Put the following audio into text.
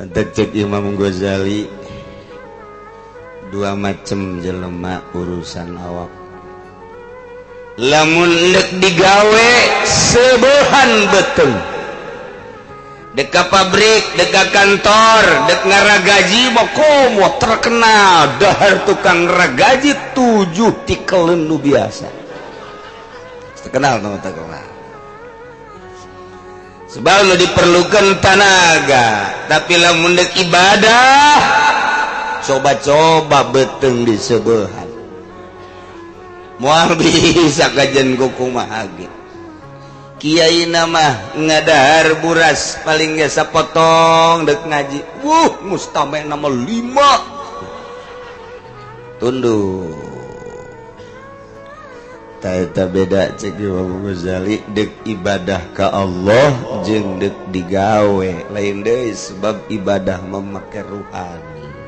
Antek cek Imam Ghazali dua macem jelema urusan awak. Lamun dek digawe sebeuhan betul. Dek ka pabrik, dek ka kantor, dek ngaragaji bokomo terkenal dahar tukang ragaji 7 tikelen nu biasa. Terkenal nama terkenal. Sebab lu diperlukan tenaga, tapi lamun dek ibadah coba-coba beteng di sebeuhan. Moal bisa kajen kumaha ge. Kiai nama ngadahar buras paling ge sapotong dek ngaji. Mustame nama 5. Tunduk. Eta beda cek Imam Ghazali dek ibadah ka Allah jeung dek digawe lain deui sebab ibadah memakai ruhani.